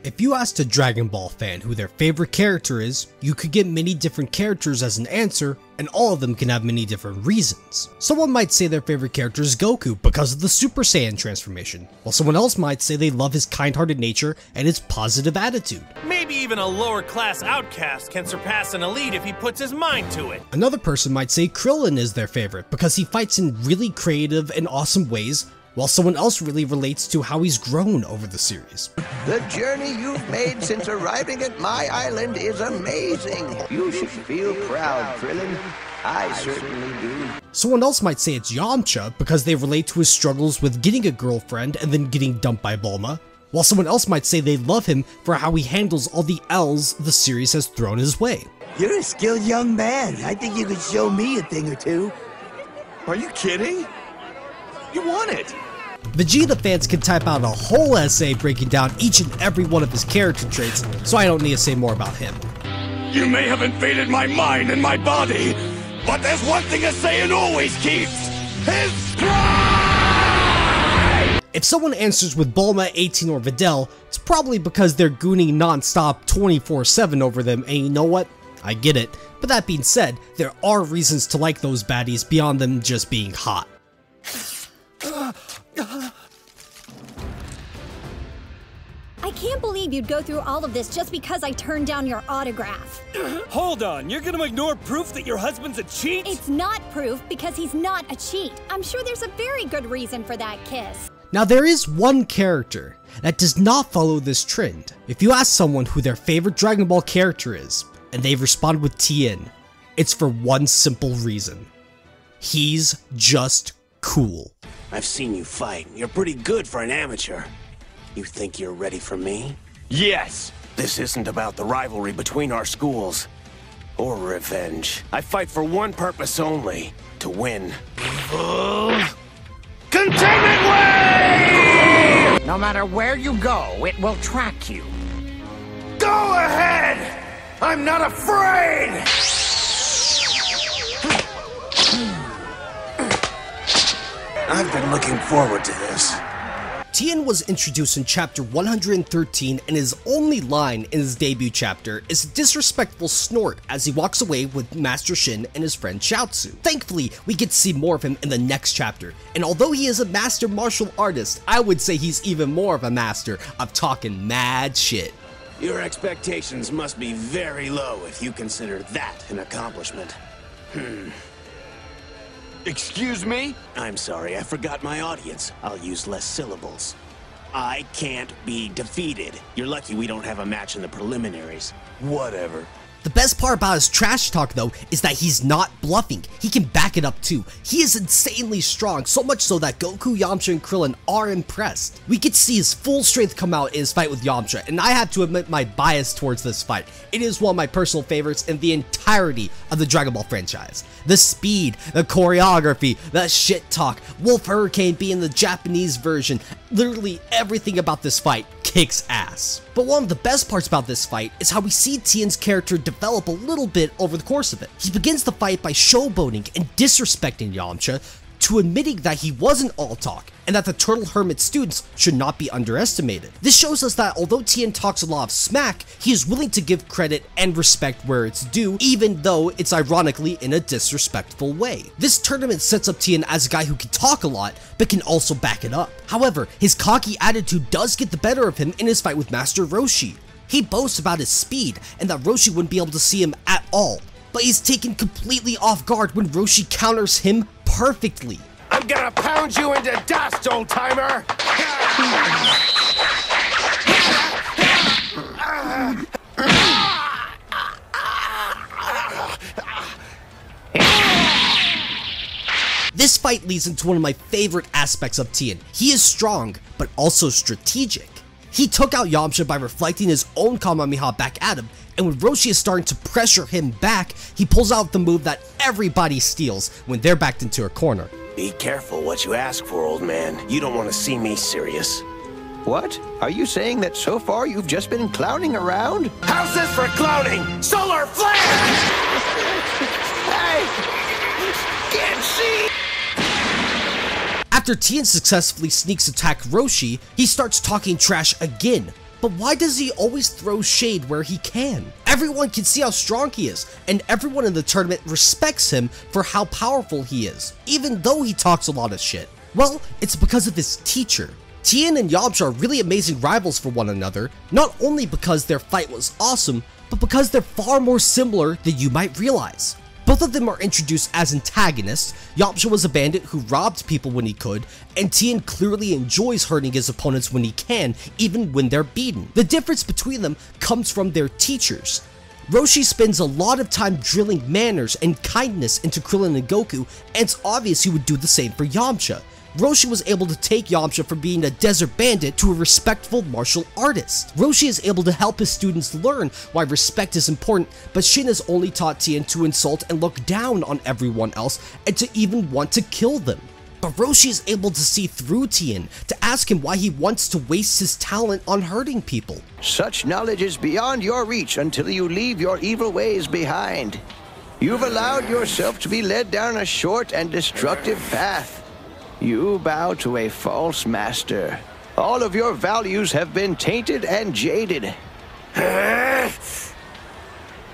If you asked a Dragon Ball fan who their favorite character is, you could get many different characters as an answer, and all of them can have many different reasons. Someone might say their favorite character is Goku because of the Super Saiyan transformation, while someone else might say they love his kind-hearted nature and his positive attitude. Maybe even a lower-class outcast can surpass an elite if he puts his mind to it. Another person might say Krillin is their favorite because he fights in really creative and awesome ways, while someone else really relates to how he's grown over the series. The journey you've made since arriving at my island is amazing. You should feel proud, Krillin. I certainly do. Someone else might say it's Yamcha because they relate to his struggles with getting a girlfriend and then getting dumped by Bulma, while someone else might say they love him for how he handles all the L's the series has thrown his way. You're a skilled young man. I think you could show me a thing or two. Are you kidding? You won it! Vegeta fans can type out a whole essay breaking down each and every one of his character traits, so I don't need to say more about him. You may have invaded my mind and my body, but there's one thing a Saiyan always keeps: his pride! If someone answers with Bulma, 18, or Videl, it's probably because they're gooning non-stop 24/7 over them, and you know what? I get it. But that being said, there are reasons to like those baddies beyond them just being hot. I can't believe you'd go through all of this just because I turned down your autograph. Hold on, you're gonna ignore proof that your husband's a cheat? It's not proof because he's not a cheat. I'm sure there's a very good reason for that kiss. Now there is one character that does not follow this trend. If you ask someone who their favorite Dragon Ball character is, and they respond with Tien, it's for one simple reason. He's just cool. I've seen you fight. You're pretty good for an amateur. You think you're ready for me? Yes! This isn't about the rivalry between our schools, or revenge. I fight for one purpose only: to win. Containment wave! No matter where you go, it will track you. Go ahead! I'm not afraid! I've been looking forward to this. Tien was introduced in chapter 113, and his only line in his debut chapter is a disrespectful snort as he walks away with Master Shin and his friend Chaozu. Thankfully, we get to see more of him in the next chapter, and although he is a master martial artist, I would say he's even more of a master of talking mad shit. Your expectations must be very low if you consider that an accomplishment. Excuse me? I'm sorry, I forgot my audience. I'll use less syllables. I can't be defeated. You're lucky we don't have a match in the preliminaries. Whatever. The best part about his trash talk though is that he's not bluffing. He can back it up too. He is insanely strong, so much so that Goku, Yamcha, and Krillin are impressed. We get to see his full strength come out in his fight with Yamcha, and I have to admit my bias towards this fight. It is one of my personal favorites in the entirety of the Dragon Ball franchise. The speed, the choreography, the shit talk, Wolf Hurricane being the Japanese version, literally everything about this fight kicks ass. But one of the best parts about this fight is how we see Tien's character develop a little bit over the course of it. He begins the fight by showboating and disrespecting Yamcha, to admitting that he wasn't all talk, and that the Turtle Hermit students should not be underestimated. This shows us that although Tien talks a lot of smack, he is willing to give credit and respect where it's due, even though it's ironically in a disrespectful way. This tournament sets up Tien as a guy who can talk a lot, but can also back it up. However, his cocky attitude does get the better of him in his fight with Master Roshi. He boasts about his speed, and that Roshi wouldn't be able to see him at all, but he's taken completely off guard when Roshi counters him perfectly. I'm gonna pound you into dust, old-timer! This fight leads into one of my favorite aspects of Tien. He is strong, but also strategic. He took out Yamcha by reflecting his own Kamehameha back at him, and when Roshi is starting to pressure him back, he pulls out the move that everybody steals when they're backed into a corner. Be careful what you ask for, old man. You don't want to see me serious. What? Are you saying that so far you've just been clowning around? How's this for clowning? Solar flare! Hey! Can't see! After Tien successfully sneaks attack Roshi, he starts talking trash again, But why does he always throw shade where he can? Everyone can see how strong he is, and everyone in the tournament respects him for how powerful he is, even though he talks a lot of shit. Well, it's because of his teacher. Tien and Yamcha are really amazing rivals for one another, not only because their fight was awesome, but because they're far more similar than you might realize. Both of them are introduced as antagonists. Yamcha was a bandit who robbed people when he could, and Tien clearly enjoys hurting his opponents when he can, even when they're beaten. The difference between them comes from their teachers. Roshi spends a lot of time drilling manners and kindness into Krillin and Goku, and it's obvious he would do the same for Yamcha. Roshi was able to take Yamcha from being a desert bandit to a respectful martial artist. Roshi is able to help his students learn why respect is important, but Shin has only taught Tien to insult and look down on everyone else and to even want to kill them. But Roshi is able to see through Tien, to ask him why he wants to waste his talent on hurting people. Such knowledge is beyond your reach until you leave your evil ways behind. You've allowed yourself to be led down a short and destructive path. You bow to a false master. All of your values have been tainted and jaded.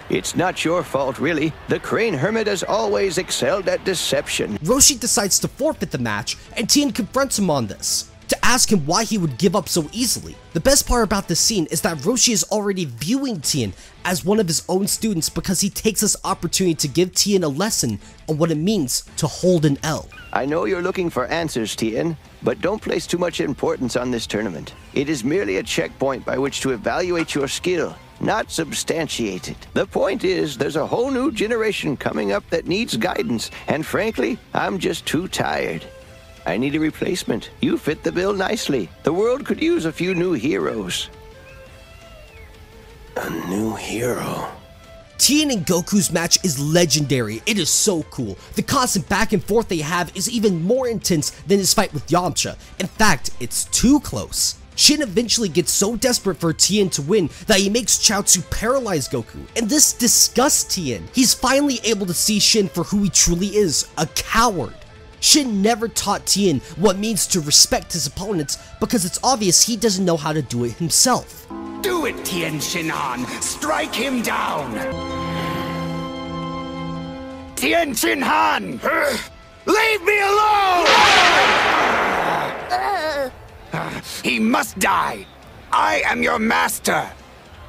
It's not your fault, really. The Crane Hermit has always excelled at deception. Roshi decides to forfeit the match, and Tien confronts him on this, to ask him why he would give up so easily. The best part about this scene is that Roshi is already viewing Tien as one of his own students because he takes this opportunity to give Tien a lesson on what it means to hold an L. I know you're looking for answers, Tien, but don't place too much importance on this tournament. It is merely a checkpoint by which to evaluate your skill, not substantiate it. The point is, there's a whole new generation coming up that needs guidance, and frankly, I'm just too tired. I need a replacement. You fit the bill nicely. The world could use a few new heroes. A new hero? Tien and Goku's match is legendary. It is so cool. The constant back and forth they have is even more intense than his fight with Yamcha. In fact, it's too close. Shin eventually gets so desperate for Tien to win that he makes Chaozu paralyze Goku, and this disgusts Tien. He's finally able to see Shin for who he truly is, a coward. Shin never taught Tien what it means to respect his opponents because it's obvious he doesn't know how to do it himself. Do it, Tien Shinhan! Strike him down! Tien Shinhan! Leave me alone! He must die! I am your master!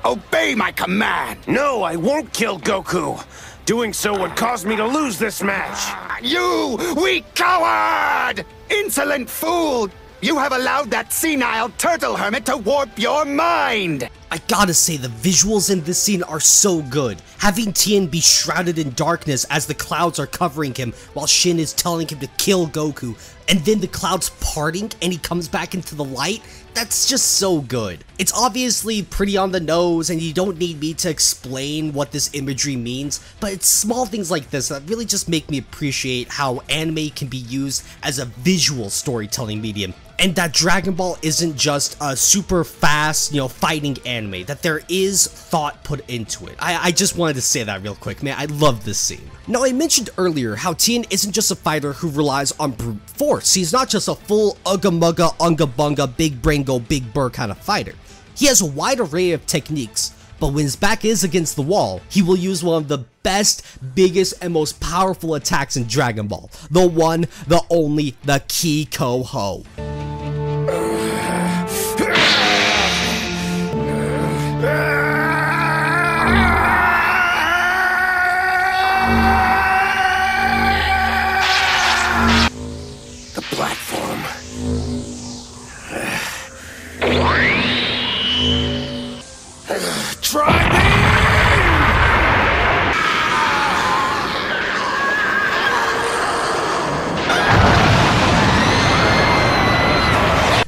Obey my command! No, I won't kill Goku! Doing so would cause me to lose this match! You weak coward! Insolent fool! You have allowed that senile turtle hermit to warp your mind! I gotta say, the visuals in this scene are so good. Having Tien be shrouded in darkness as the clouds are covering him while Shin is telling him to kill Goku, and then the clouds parting and he comes back into the light, that's just so good. It's obviously pretty on the nose and you don't need me to explain what this imagery means, but it's small things like this that really just make me appreciate how anime can be used as a visual storytelling medium. And that Dragon Ball isn't just a super fast, fighting anime, that there is thought put into it. I just wanted to say that real quick, man. I love this scene. Now, I mentioned earlier how Tien isn't just a fighter who relies on brute force. He's not just a full ugga mugga, unga bunga, big brain go big burr kind of fighter. He has a wide array of techniques, but when his back is against the wall, he will use one of the best, biggest, and most powerful attacks in Dragon Ball. The one, the only, the Ki-Ko-Ho. The platform. Try me!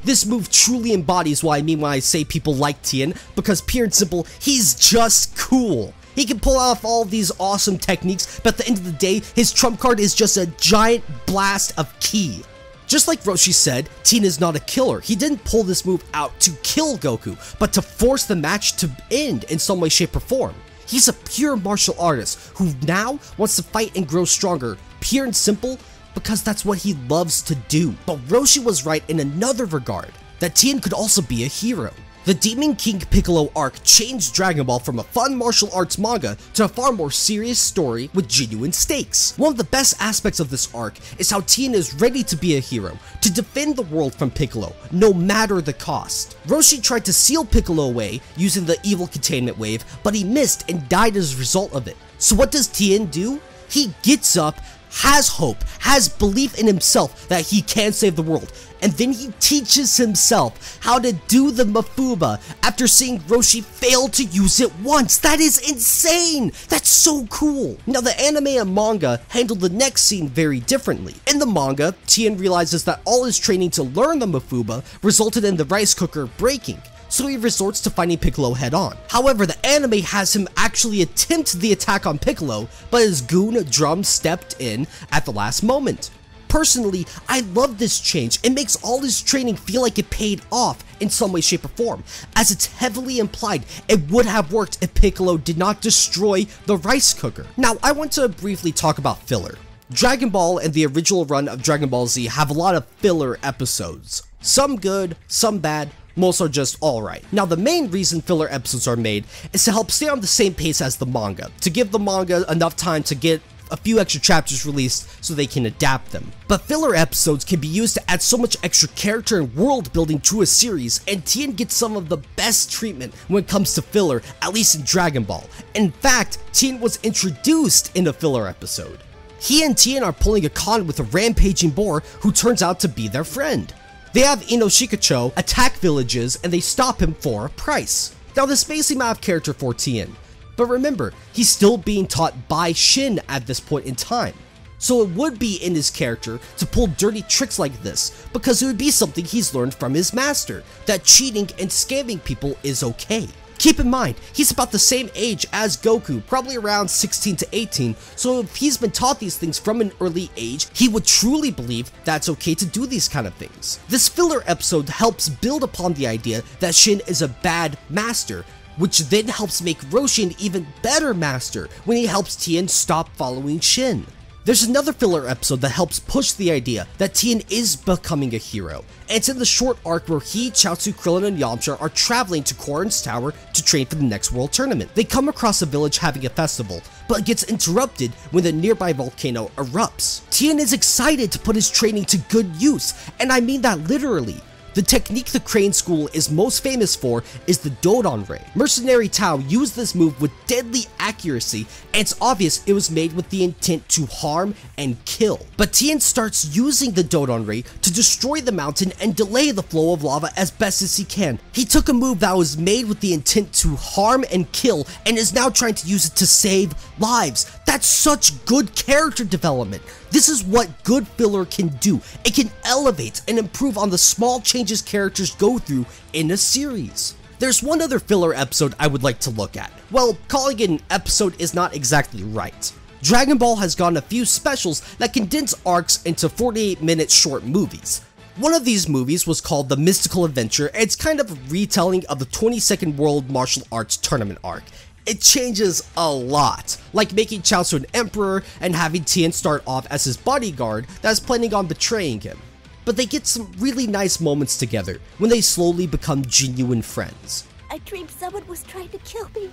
This move truly embodies what I mean when I say people like Tien, because pure and simple, he's just cool. He can pull off all these awesome techniques, but at the end of the day, his trump card is just a giant blast of ki. Just like Roshi said, Tien is not a killer. He didn't pull this move out to kill Goku, but to force the match to end in some way, shape, or form. He's a pure martial artist who now wants to fight and grow stronger, pure and simple, because that's what he loves to do. But Roshi was right in another regard, that Tien could also be a hero. The Demon King Piccolo arc changed Dragon Ball from a fun martial arts manga to a far more serious story with genuine stakes. One of the best aspects of this arc is how Tien is ready to be a hero, to defend the world from Piccolo, no matter the cost. Roshi tried to seal Piccolo away using the evil containment wave, but he missed and died as a result of it. So what does Tien do? He gets up, has hope, has belief in himself that he can save the world, and then he teaches himself how to do the Mafuba after seeing Roshi fail to use it once. That is insane! That's so cool! Now the anime and manga handle the next scene very differently. In the manga, Tien realizes that all his training to learn the Mafuba resulted in the rice cooker breaking, so he resorts to fighting Piccolo head-on. However, the anime has him actually attempt the attack on Piccolo, but his goon Drum stepped in at the last moment. Personally, I love this change. It makes all his training feel like it paid off in some way, shape, or form, as it's heavily implied it would have worked if Piccolo did not destroy the rice cooker. Now, I want to briefly talk about filler. Dragon Ball and the original run of Dragon Ball Z have a lot of filler episodes. Some good, some bad, most are just alright. Now the main reason filler episodes are made is to help stay on the same pace as the manga, to give the manga enough time to get a few extra chapters released so they can adapt them. But filler episodes can be used to add so much extra character and world building to a series, and Tien gets some of the best treatment when it comes to filler, at least in Dragon Ball. In fact, Tien was introduced in a filler episode. He and Tien are pulling a con with a rampaging boar who turns out to be their friend. They have Inoshikacho attack villages and they stop him for a price. Now this may seem out of character for Tien, but remember, he's still being taught by Shin at this point in time. So it would be in his character to pull dirty tricks like this, because it would be something he's learned from his master, that cheating and scamming people is okay. Keep in mind, he's about the same age as Goku, probably around 16 to 18, so if he's been taught these things from an early age, he would truly believe that's okay to do these kind of things. This filler episode helps build upon the idea that Shin is a bad master, which then helps make Roshi an even better master when he helps Tien stop following Shin. There's another filler episode that helps push the idea that Tien is becoming a hero, and it's in the short arc where he, Chaozu, Krillin, and Yamcha are traveling to Korin's tower to train for the next world tournament. They come across a village having a festival, but it gets interrupted when the nearby volcano erupts. Tien is excited to put his training to good use, and I mean that literally. The technique the Crane School is most famous for is the Dodon Ray. Mercenary Tao used this move with deadly accuracy, and it's obvious it was made with the intent to harm and kill. But Tien starts using the Dodon Ray to destroy the mountain and delay the flow of lava as best as he can. He took a move that was made with the intent to harm and kill, and is now trying to use it to save lives. That's such good character development. This is what good filler can do. It can elevate and improve on the small changes characters go through in a series. There's one other filler episode I would like to look at. Well, calling it an episode is not exactly right. Dragon Ball has gotten a few specials that condense arcs into 48-minute short movies. One of these movies was called The Mystical Adventure, and it's kind of a retelling of the 22nd World Martial Arts Tournament arc. It changes a lot, like making Chaozu an emperor and having Tien start off as his bodyguard that's planning on betraying him. But they get some really nice moments together when they slowly become genuine friends. I dreamed someone was trying to kill me.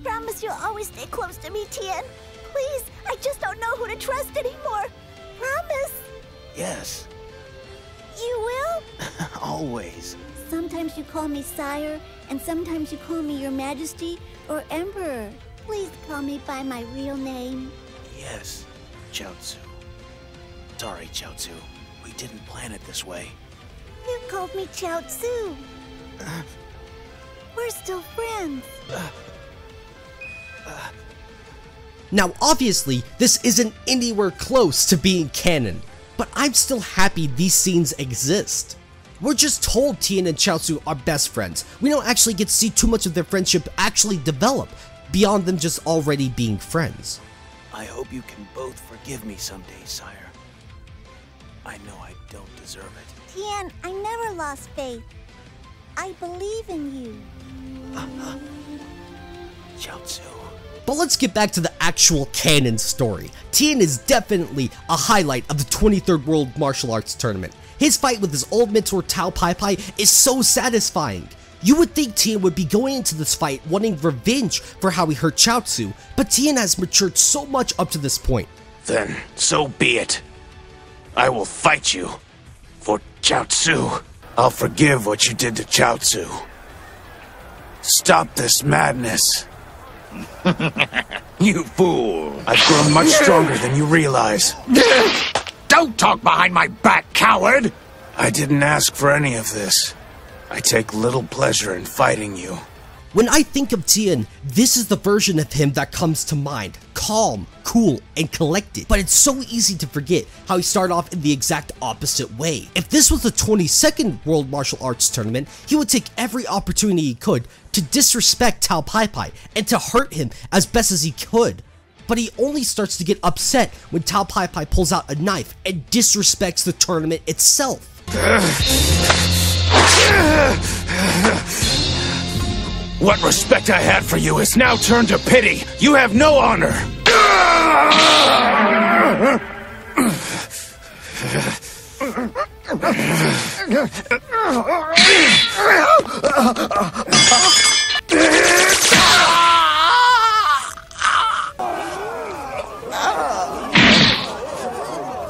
Promise you'll always stay close to me, Tien. Please, I just don't know who to trust anymore. Promise. Yes. You will? Always. Sometimes you call me sire, and sometimes you call me your majesty or emperor. Please call me by my real name. Yes, Chaozu. Sorry, Chaozu. We didn't plan it this way. You called me Chaozu. We're still friends. Now obviously, this isn't anywhere close to being canon, but I'm still happy these scenes exist. We're just told Tien and Chaozu are best friends. We don't actually get to see too much of their friendship actually develop, beyond them just already being friends. I hope you can both forgive me someday, sire. I know I don't deserve it. Tien, I never lost faith. I believe in you. Chaozu. But let's get back to the actual canon story. Tien is definitely a highlight of the 23rd World Martial Arts Tournament. His fight with his old mentor Tao Pai Pai is so satisfying. You would think Tien would be going into this fight wanting revenge for how he hurt Chaozu, but Tien has matured so much up to this point. Then, so be it. I will fight you. For Chaozu. I'll forgive what you did to Chaozu. Stop this madness. You fool! I've grown much stronger than you realize. Don't talk behind my back, coward! I didn't ask for any of this. I take little pleasure in fighting you. When I think of Tien, this is the version of him that comes to mind. Calm, cool, and collected. But it's so easy to forget how he started off in the exact opposite way. If this was the 22nd World Martial Arts Tournament, he would take every opportunity he could to disrespect Tao Pai Pai and to hurt him as best as he could. But he only starts to get upset when Tao Pai Pai pulls out a knife and disrespects the tournament itself. What respect I had for you is now turned to pity. You have no honor.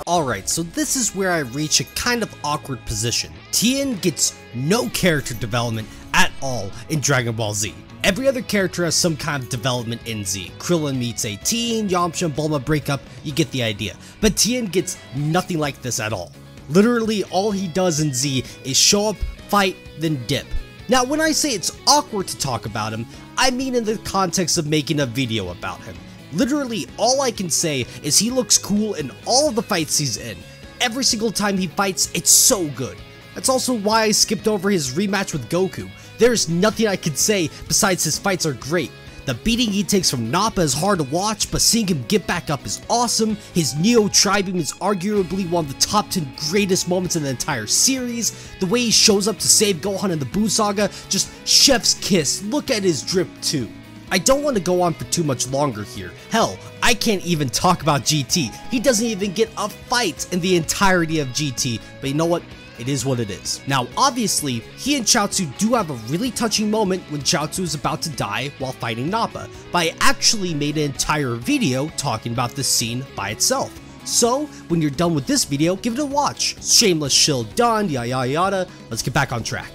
Alright, so this is where I reach a kind of awkward position. Tien gets no character development at all in Dragon Ball Z. Every other character has some kind of development in Z. Krillin meets a teen, Yamcha and Bulma break up, you get the idea. But Tien gets nothing like this at all. Literally all he does in Z is show up, fight, then dip. Now when I say it's awkward to talk about him, I mean in the context of making a video about him. Literally all I can say is he looks cool in all of the fights he's in. Every single time he fights, it's so good. That's also why I skipped over his rematch with Goku. There's nothing I can say besides his fights are great. The beating he takes from Nappa is hard to watch, but seeing him get back up is awesome. His Neo Tri-Beam is arguably one of the top 10 greatest moments in the entire series. The way he shows up to save Gohan in the Buu Saga, just chef's kiss. Look at his drip too. I don't want to go on for too much longer here. Hell, I can't even talk about GT. He doesn't even get a fight in the entirety of GT, but you know what? It is what it is. Now, obviously, he and Chaozu do have a really touching moment when Chaozu is about to die while fighting Nappa, but I actually made an entire video talking about this scene by itself. So, when you're done with this video, give it a watch. Shameless shill done, yada yada yada. Let's get back on track.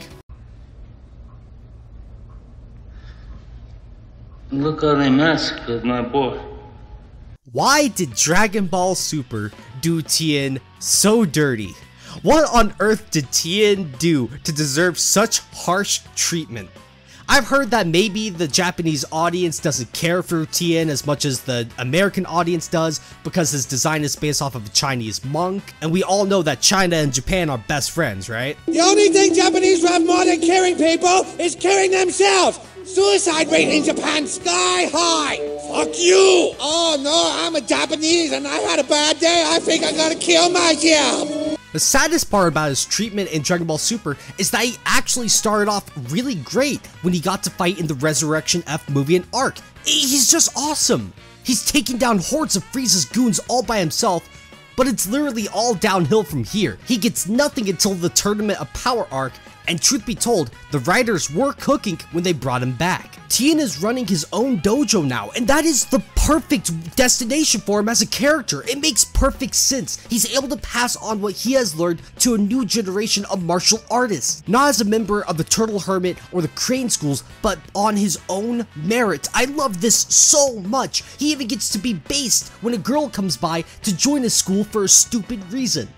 Look how they massacred my boy. Why did Dragon Ball Super do Tien so dirty? What on earth did Tien do to deserve such harsh treatment? I've heard that maybe the Japanese audience doesn't care for Tien as much as the American audience does because his design is based off of a Chinese monk, and we all know that China and Japan are best friends, right? The only thing Japanese have more than killing people is killing themselves! Suicide rate in Japan sky high! Fuck you! Oh no, I'm a Japanese and I had a bad day, I think I'm gonna kill myself! The saddest part about his treatment in Dragon Ball Super is that he actually started off really great when he got to fight in the Resurrection F movie and arc. He's just awesome! He's taking down hordes of Frieza's goons all by himself, but it's literally all downhill from here. He gets nothing until the Tournament of Power arc, and truth be told, the writers were cooking when they brought him back. Tien is running his own dojo now, and that is the perfect destination for him as a character. It makes perfect sense. He's able to pass on what he has learned to a new generation of martial artists. Not as a member of the Turtle Hermit or the Crane schools, but on his own merit. I love this so much. He even gets to be based when a girl comes by to join his school for a stupid reason.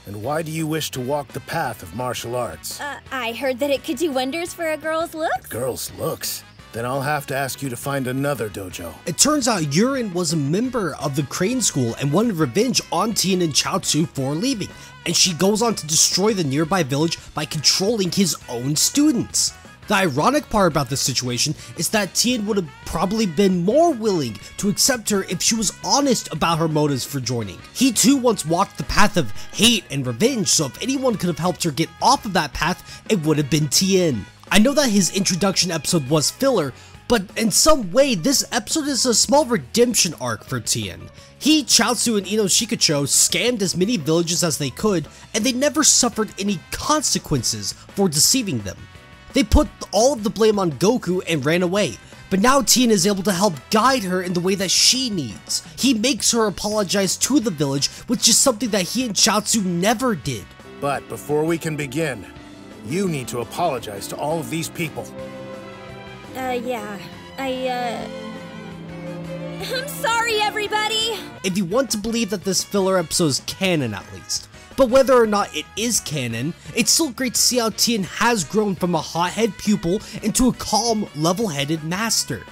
And why do you wish to walk the path of martial arts? I heard that it could do wonders for a girl's looks. Girl's looks? Then I'll have to ask you to find another dojo. It turns out Yurin was a member of the Crane School and wanted revenge on Tien and Chaozu for leaving, and she goes on to destroy the nearby village by controlling his own students. The ironic part about this situation is that Tien would have probably been more willing to accept her if she was honest about her motives for joining. He too once walked the path of hate and revenge, so if anyone could have helped her get off of that path, it would have been Tien. I know that his introduction episode was filler, but in some way this episode is a small redemption arc for Tien. He, Chaozu, and Ino Shikacho scammed as many villages as they could, and they never suffered any consequences for deceiving them. They put all of the blame on Goku and ran away. But now Tien is able to help guide her in the way that she needs. He makes her apologize to the village, which is something that he and Chaozu never did. But before we can begin, you need to apologize to all of these people. Yeah. I'm sorry, everybody! If you want to believe that this filler episode is canon at least. But whether or not it is canon, it's still great to see how Tien has grown from a hothead pupil into a calm, level-headed master.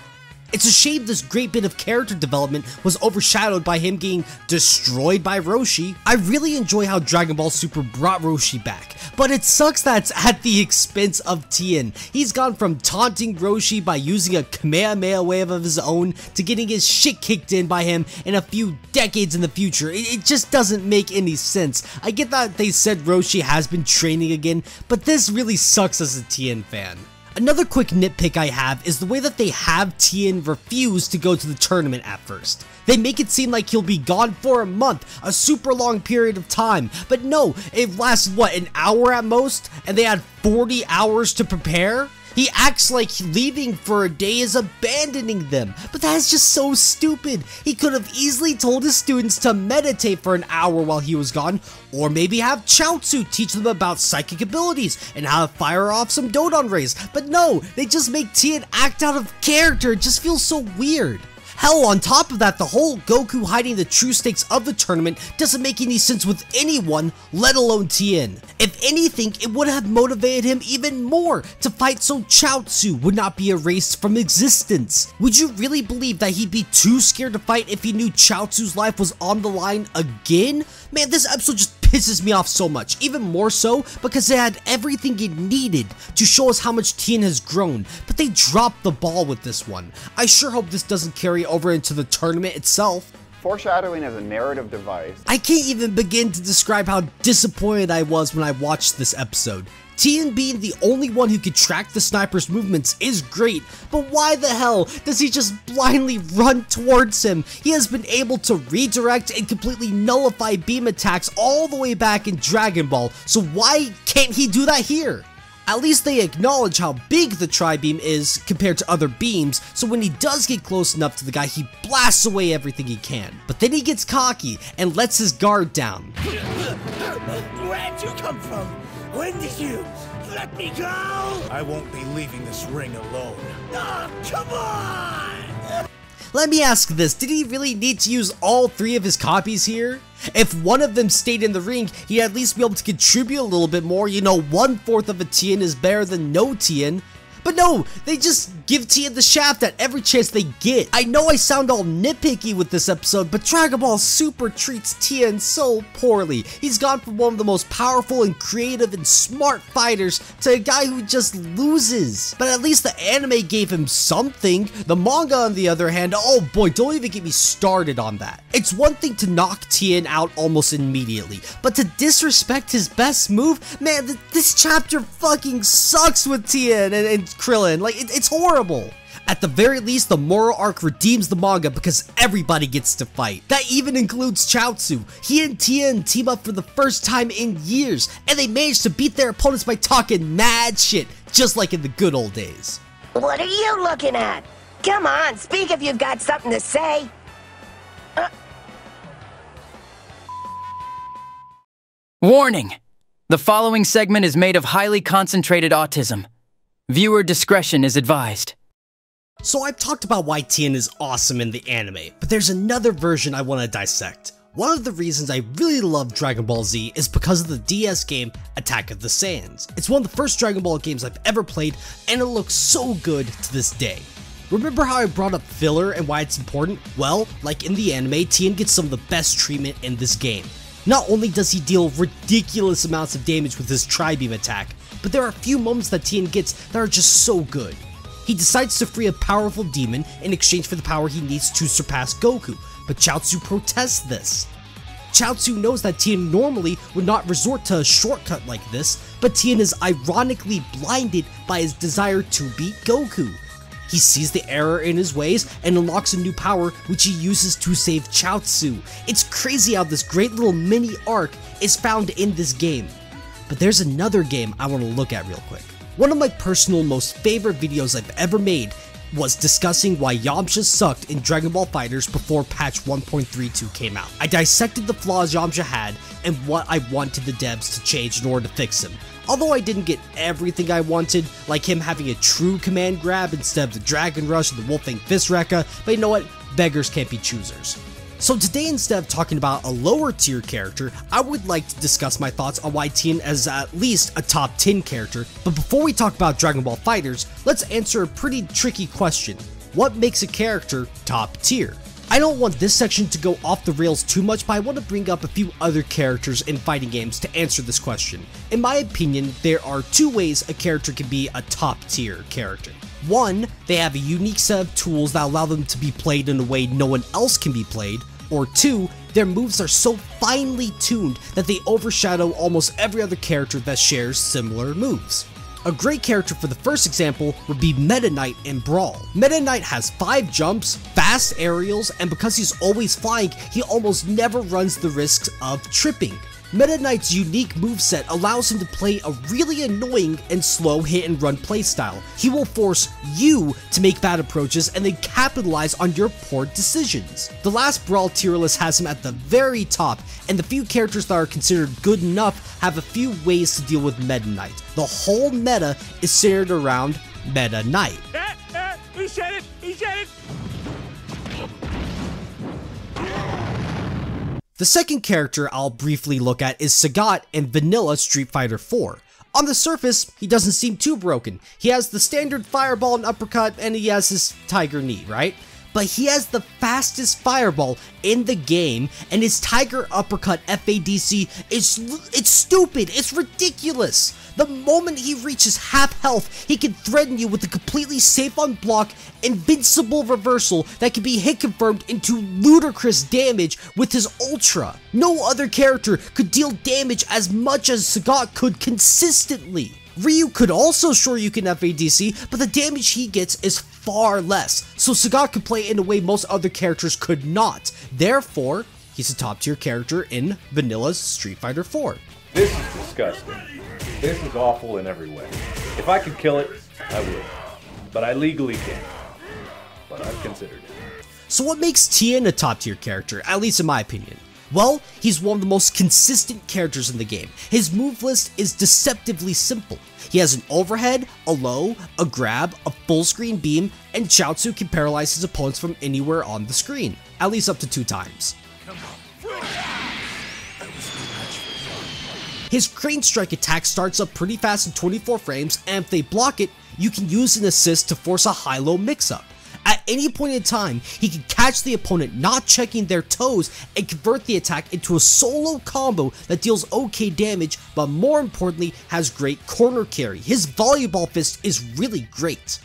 It's a shame this great bit of character development was overshadowed by him getting destroyed by Roshi. I really enjoy how Dragon Ball Super brought Roshi back, but it sucks that it's at the expense of Tien. He's gone from taunting Roshi by using a Kamehameha wave of his own to getting his shit kicked in by him in a few decades in the future. It just doesn't make any sense. I get that they said Roshi has been training again, but this really sucks as a Tien fan. Another quick nitpick I have is the way that they have Tien refuse to go to the tournament at first. They make it seem like he'll be gone for a month, a super long period of time, but no, it lasts what, an hour at most, and they had 40 hours to prepare? He acts like leaving for a day is abandoning them, but that is just so stupid. He could have easily told his students to meditate for an hour while he was gone, or maybe have Chaozu teach them about psychic abilities and how to fire off some Dodon rays, but no, they just make Tien act out of character. It just feels so weird. Hell, on top of that, the whole Goku hiding the true stakes of the tournament doesn't make any sense with anyone, let alone Tien. If anything, it would have motivated him even more to fight so Chaozu would not be erased from existence. Would you really believe that he'd be too scared to fight if he knew Chaozu's life was on the line again? Man, this episode just pisses me off so much, even more so because it had everything it needed to show us how much Tien has grown, but they dropped the ball with this one. I sure hope this doesn't carry over into the tournament itself. Foreshadowing is a narrative device. I can't even begin to describe how disappointed I was when I watched this episode. Tien being the only one who could track the sniper's movements is great, but why the hell does he just blindly run towards him? He has been able to redirect and completely nullify beam attacks all the way back in Dragon Ball, so why can't he do that here? At least they acknowledge how big the Tri-Beam is compared to other beams, so when he does get close enough to the guy, he blasts away everything he can. But then he gets cocky and lets his guard down. Where'd you come from? When did you let me go? I won't be leaving this ring alone. Oh, come on! Let me ask this, did he really need to use all three of his copies here? If one of them stayed in the ring, he'd at least be able to contribute a little bit more. You know, 1/4 of a Tien is better than no Tien. But no, they just give Tien the shaft at every chance they get. I know I sound all nitpicky with this episode, but Dragon Ball Super treats Tien so poorly. He's gone from one of the most powerful and creative and smart fighters to a guy who just loses. But at least the anime gave him something. The manga, on the other hand, oh boy, don't even get me started on that. It's one thing to knock Tien out almost immediately, but to disrespect his best move, man, this chapter fucking sucks with Tien and Krillin. Like, it's horrible. At the very least, the moral arc redeems the manga because everybody gets to fight. That even includes Chaozu. He and Tien team up for the first time in years, and they manage to beat their opponents by talking mad shit, just like in the good old days. What are you looking at? Come on, speak if you've got something to say. Warning! The following segment is made of highly concentrated autism. Viewer discretion is advised. So I've talked about why Tien is awesome in the anime, but there's another version I want to dissect. One of the reasons I really love Dragon Ball Z is because of the DS game Attack of the Saiyans. It's one of the first Dragon Ball games I've ever played, and it looks so good to this day. Remember how I brought up filler and why it's important? Well, like in the anime, Tien gets some of the best treatment in this game. Not only does he deal ridiculous amounts of damage with his Tri-Beam attack, but there are a few moments that Tien gets that are just so good. He decides to free a powerful demon in exchange for the power he needs to surpass Goku, but Chaozu protests this. Chaozu knows that Tien normally would not resort to a shortcut like this, but Tien is ironically blinded by his desire to beat Goku. He sees the error in his ways and unlocks a new power which he uses to save Chaozu. It's crazy how this great little mini arc is found in this game. But there's another game I want to look at real quick. One of my personal most favorite videos I've ever made was discussing why Yamcha sucked in Dragon Ball FighterZ before patch 1.32 came out. I dissected the flaws Yamcha had and what I wanted the devs to change in order to fix him. Although I didn't get everything I wanted, like him having a true command grab instead of the Dragon Rush and the Wolfang Fist Rekka, but you know what? Beggars can't be choosers. So today, instead of talking about a lower tier character, I would like to discuss my thoughts on why Tien is at least a top 10 character. But before we talk about Dragon Ball FighterZ, let's answer a pretty tricky question. What makes a character top tier? I don't want this section to go off the rails too much, but I want to bring up a few other characters in fighting games to answer this question. In my opinion, there are two ways a character can be a top tier character. One, they have a unique set of tools that allow them to be played in a way no one else can be played. Or two, their moves are so finely tuned that they overshadow almost every other character that shares similar moves. A great character for the first example would be Meta Knight in Brawl. Meta Knight has 5 jumps, fast aerials, and because he's always flying, he almost never runs the risks of tripping. Meta Knight's unique moveset allows him to play a really annoying and slow hit and run playstyle. He will force you to make bad approaches and then capitalize on your poor decisions. The last Brawl tier list has him at the very top, and the few characters that are considered good enough have a few ways to deal with Meta Knight. The whole meta is centered around Meta Knight. He said it! He said it! The second character I'll briefly look at is Sagat in vanilla Street Fighter 4. On the surface, he doesn't seem too broken. He has the standard fireball and uppercut, and he has his tiger knee, right? But he has the fastest fireball in the game, and his tiger uppercut FADC it's stupid, it's ridiculous. The moment he reaches half health, he can threaten you with a completely safe on block, invincible reversal that can be hit confirmed into ludicrous damage with his ultra. No other character could deal damage as much as Sagat could consistently. Ryu could also Shoryuken FADC, but the damage he gets is far less, so Sagat could play in a way most other characters could not. Therefore, he's a top tier character in vanilla Street Fighter 4. This is disgusting. This is awful in every way. If I could kill it, I would. But I legally can't. But I've considered it. So what makes Tien a top tier character, at least in my opinion? Well, he's one of the most consistent characters in the game. His move list is deceptively simple. He has an overhead, a low, a grab, a full screen beam, and Chaozu can paralyze his opponents from anywhere on the screen, at least up to 2 times. His Crane Strike attack starts up pretty fast in 24 frames, and if they block it, you can use an assist to force a high-low mix-up. At any point in time, he can catch the opponent not checking their toes and convert the attack into a solo combo that deals okay damage, but more importantly, has great corner carry. His volleyball fist is really great.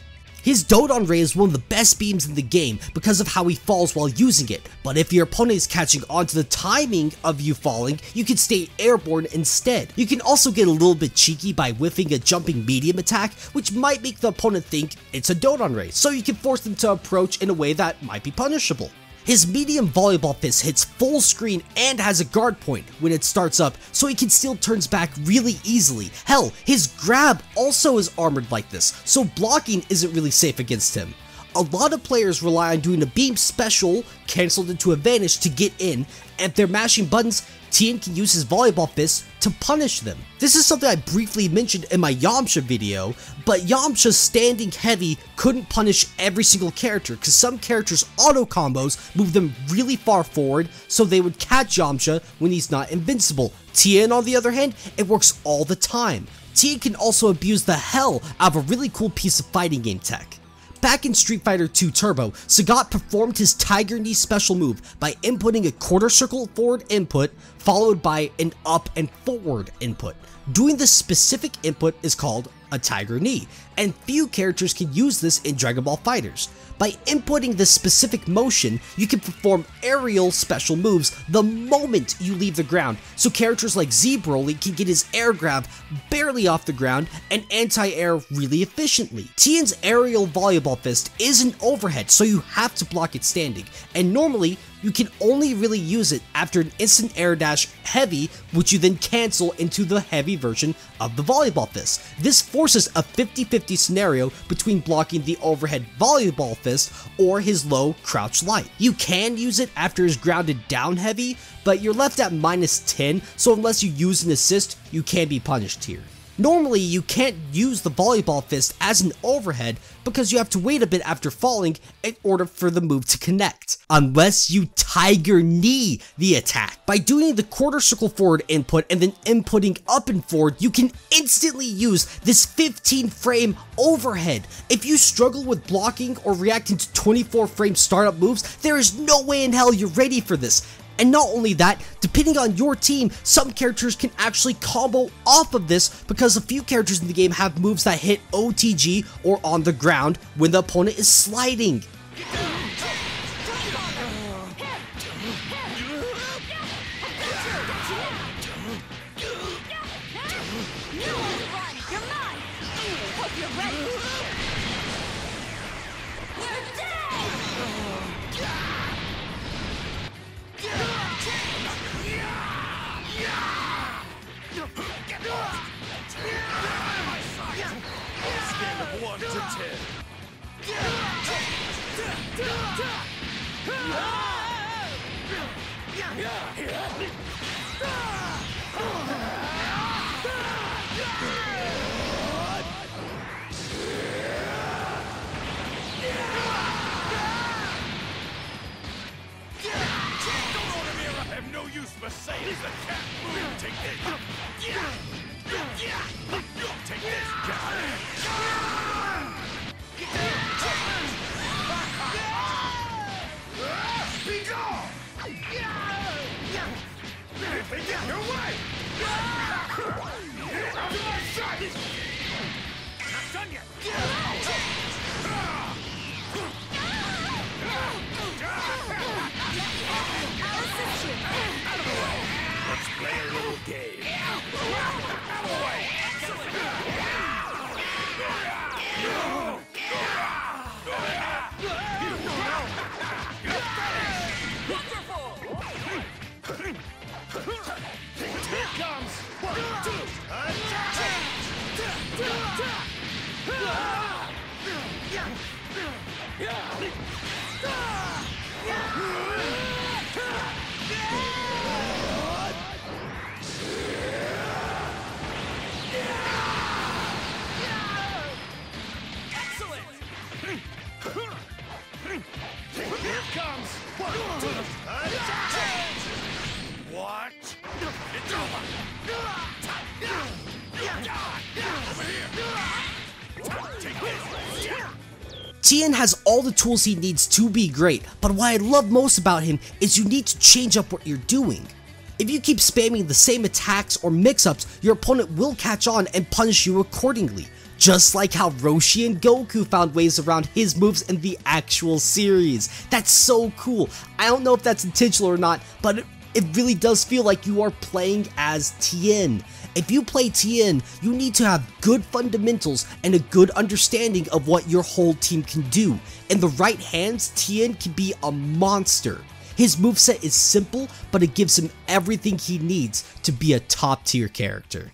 His Dodon Ray is one of the best beams in the game because of how he falls while using it, but if your opponent is catching on to the timing of you falling, you can stay airborne instead. You can also get a little bit cheeky by whiffing a jumping medium attack, which might make the opponent think it's a Dodon Ray, so you can force them to approach in a way that might be punishable. His medium volleyball fist hits full screen and has a guard point when it starts up, so he can steal turns back really easily. Hell, his grab also is armored like this, so blocking isn't really safe against him. A lot of players rely on doing a beam special, cancelled into a vanish to get in, and if they're mashing buttons, Tien can use his volleyball fist to punish them. This is something I briefly mentioned in my Yamcha video, but Yamcha standing heavy couldn't punish every single character because some characters' auto combos move them really far forward, so they would catch Yamcha when he's not invincible. Tien, on the other hand, it works all the time. Tien can also abuse the hell out of a really cool piece of fighting game tech. Back in Street Fighter 2 Turbo, Sagat performed his Tiger Knee special move by inputting a quarter circle forward input followed by an up and forward input. Doing this specific input is called a Tiger Knee, and few characters can use this in Dragon Ball FighterZ. By inputting this specific motion, you can perform aerial special moves the moment you leave the ground, so characters like Z Broly can get his air grab barely off the ground and anti-air really efficiently. Tien's aerial volleyball fist is an overhead, so you have to block it standing, and normally you can only really use it after an instant air dash heavy, which you then cancel into the heavy version of the volleyball fist. This forces a 50-50 scenario between blocking the overhead volleyball fist or his low crouch light. You can use it after his grounded down heavy, but you're left at -10, so unless you use an assist, you can be punished here. Normally, you can't use the volleyball fist as an overhead because you have to wait a bit after falling in order for the move to connect, unless you tiger knee the attack. By doing the quarter circle forward input and then inputting up and forward, you can instantly use this 15 frame overhead. If you struggle with blocking or reacting to 24 frame startup moves, there is no way in hell you're ready for this. And not only that, depending on your team, some characters can actually combo off of this because a few characters in the game have moves that hit OTG or on the ground when the opponent is sliding. Tien has all the tools he needs to be great, but what I love most about him is you need to change up what you're doing. If you keep spamming the same attacks or mix-ups, your opponent will catch on and punish you accordingly. Just like how Roshi and Goku found ways around his moves in the actual series. That's so cool. I don't know if that's intentional or not, but it really does feel like you are playing as Tien. If you play Tien, you need to have good fundamentals and a good understanding of what your whole team can do. In the right hands, Tien can be a monster. His moveset is simple, but it gives him everything he needs to be a top tier character.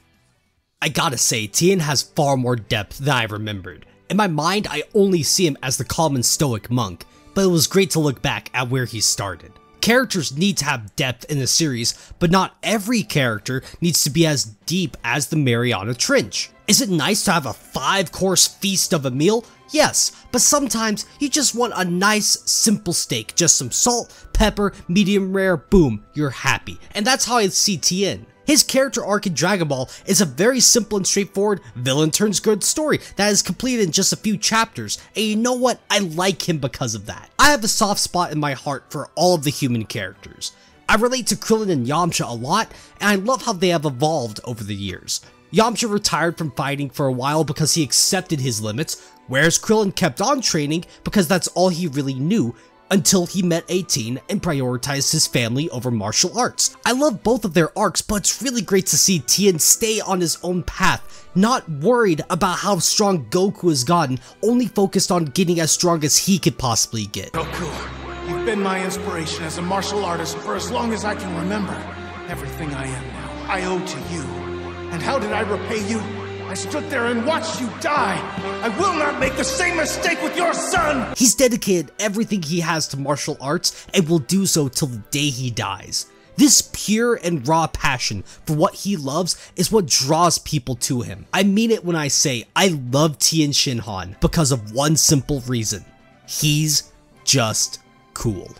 I gotta say, Tien has far more depth than I remembered. In my mind, I only see him as the calm and stoic monk, but it was great to look back at where he started. Characters need to have depth in the series, but not every character needs to be as deep as the Mariana Trench. Is it nice to have a 5-course feast of a meal? Yes, but sometimes you just want a nice, simple steak, just some salt, pepper, medium rare, boom, you're happy. And that's how I see Tien. His character arc in Dragon Ball is a very simple and straightforward villain turns good story that is completed in just a few chapters, and you know what? I like him because of that. I have a soft spot in my heart for all of the human characters. I relate to Krillin and Yamcha a lot, and I love how they have evolved over the years. Yamcha retired from fighting for a while because he accepted his limits, whereas Krillin kept on training because that's all he really knew, until he met 18 and prioritized his family over martial arts. I love both of their arcs, but it's really great to see Tien stay on his own path, not worried about how strong Goku has gotten, only focused on getting as strong as he could possibly get. Goku, you've been my inspiration as a martial artist for as long as I can remember. Everything I am now, I owe to you. And how did I repay you? I stood there and watched you die. I will not make the same mistake with your son! He's dedicated everything he has to martial arts and will do so till the day he dies. This pure and raw passion for what he loves is what draws people to him. I mean it when I say I love Tien Shinhan because of one simple reason. He's just cool.